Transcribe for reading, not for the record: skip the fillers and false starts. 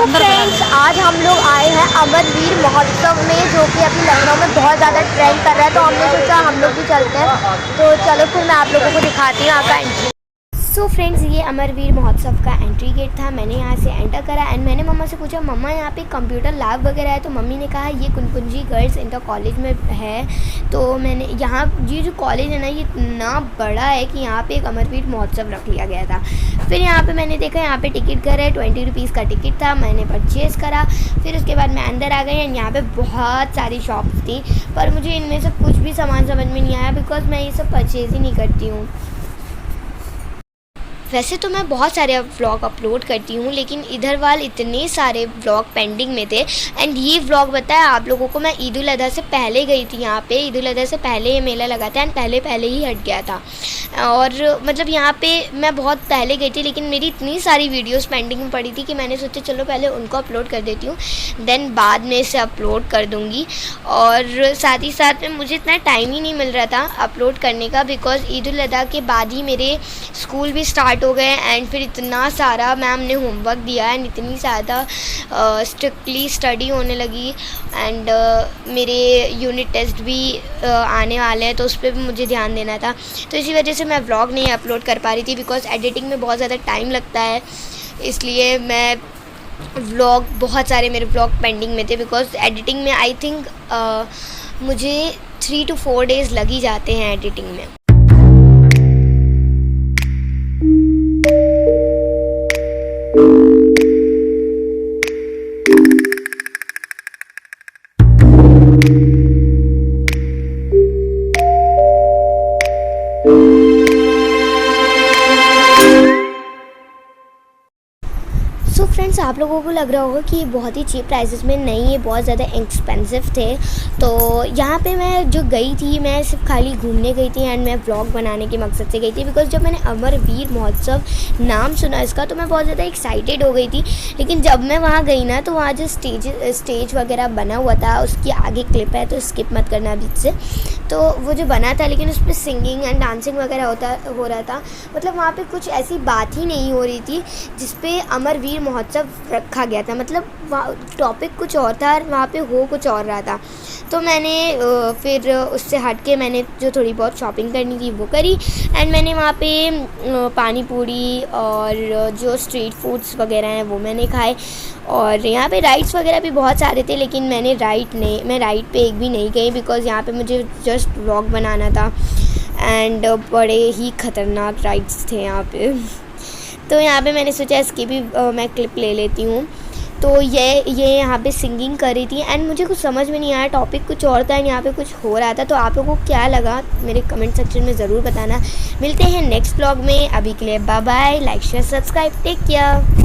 Friends, आज हम लोग आए हैं अमरवीर महोत्सव में, जो कि अभी लखनऊ में बहुत ज़्यादा ट्रेंड कर रहा है। तो हमने सोचा हम लोग भी चलते हैं। तो चलो फिर मैं आप लोगों को दिखाती हूँ आपका एंट्री। सो फ्रेंड्स, ये अमरवीर महोत्सव का एंट्री गेट था। मैंने यहाँ से एंटर करा एंड मैंने मम्मा से पूछा, मम्मा यहाँ पे कंप्यूटर लैब वगैरह है? तो मम्मी ने कहा ये कुनकुंजी गर्ल्स इंटर कॉलेज में है। तो मैंने यहाँ, ये जो कॉलेज है ना, ये इतना बड़ा है कि यहाँ पे एक अमरवीर महोत्सव रख लिया गया था। फिर यहाँ पे मैंने देखा यहाँ पे टिकट घर है, 20 रुपीज़ का टिकट था। मैंने परचेज़ करा। फिर उसके बाद मैं अंदर आ गई एंड यहाँ पे बहुत सारी शॉप्स थी, पर मुझे इनमें से कुछ भी सामान समझ में नहीं आया, बिकॉज मैं ये सब परचेज़ ही नहीं करती हूँ। वैसे तो मैं बहुत सारे व्लॉग अपलोड करती हूँ, लेकिन इधर वाल इतने सारे व्लॉग पेंडिंग में थे। एंड ये व्लॉग बताया आप लोगों को, मैं ईद उल अज़हा से पहले गई थी यहाँ पे। ईद उल अज़हा से पहले ये मेला लगा था एंड पहले ही हट गया था। और मतलब यहाँ पे मैं बहुत पहले गई थी, लेकिन मेरी इतनी सारी वीडियोस पेंडिंग में पड़ी थी कि मैंने सोचा चलो पहले उनको अपलोड कर देती हूँ, देन बाद में इसे अपलोड कर दूँगी। और साथ ही साथ में मुझे इतना टाइम ही नहीं मिल रहा था अपलोड करने का, बिकॉज ईद उल अज़हा के बाद ही मेरे स्कूल भी स्टार्ट हो गए एंड फिर इतना सारा मैम ने होमवर्क दिया एंड इतनी ज़्यादा स्ट्रिक्टली स्टडी होने लगी। एंड मेरे यूनिट टेस्ट भी आने वाले हैं, तो उस पर भी मुझे ध्यान देना था। तो इसी वजह से मैं व्लॉग नहीं अपलोड कर पा रही थी, बिकॉज एडिटिंग में बहुत ज़्यादा टाइम लगता है। इसलिए मैं व्लॉग, बहुत सारे मेरे व्लॉग पेंडिंग में थे, बिकॉज एडिटिंग में आई थिंक मुझे 3 to 4 डेज़ लग ही जाते हैं एडिटिंग में। सो फ्रेंड्स, आप लोगों को लग रहा होगा कि ये बहुत ही चीप प्राइसेस में, नहीं, ये बहुत ज़्यादा एक्सपेंसिव थे। तो यहाँ पे मैं जो गई थी, मैं सिर्फ खाली घूमने गई थी एंड मैं व्लॉग बनाने के मकसद से गई थी। बिकॉज जब मैंने अमरवीर महोत्सव नाम सुना इसका, तो मैं बहुत ज़्यादा एक्साइटेड हो गई थी। लेकिन जब मैं वहाँ गई ना, तो वहाँ जो स्टेज वगैरह बना हुआ था, उसकी आगे क्लिप है तो स्किप मत करना बीच से। तो वो जो बना था, लेकिन उस पर सिंगिंग एंड डांसिंग वगैरह हो रहा था। मतलब वहाँ पे कुछ ऐसी बात ही नहीं हो रही थी जिस पे अमरवीर महोत्सव रखा गया था। मतलब टॉपिक कुछ और था और वहाँ पे हो कुछ और रहा था। तो मैंने फिर उससे हट के मैंने जो थोड़ी बहुत शॉपिंग करनी थी वो करी एंड मैंने वहाँ पे पानी पूरी और जो स्ट्रीट फूड्स वगैरह हैं वो मैंने खाए। और यहाँ पे राइड्स वगैरह भी बहुत सारे थे, लेकिन मैं राइड पे एक भी नहीं गई, बिकॉज़ यहाँ पे मुझे जस्ट व्लॉग बनाना था एंड बड़े ही ख़तरनाक राइड्स थे यहाँ पे। तो यहाँ पे मैंने सोचा इसकी भी मैं क्लिप ले लेती हूँ। तो ये यहाँ पे सिंगिंग कर रही थी एंड मुझे कुछ समझ में नहीं आया, टॉपिक कुछ और था एंड यहाँ पे कुछ हो रहा था। तो आप लोगों को क्या लगा मेरे कमेंट सेक्शन में ज़रूर बताना। मिलते हैं नेक्स्ट व्लॉग में। अभी के लिए bye bye, like share subscribe, take care.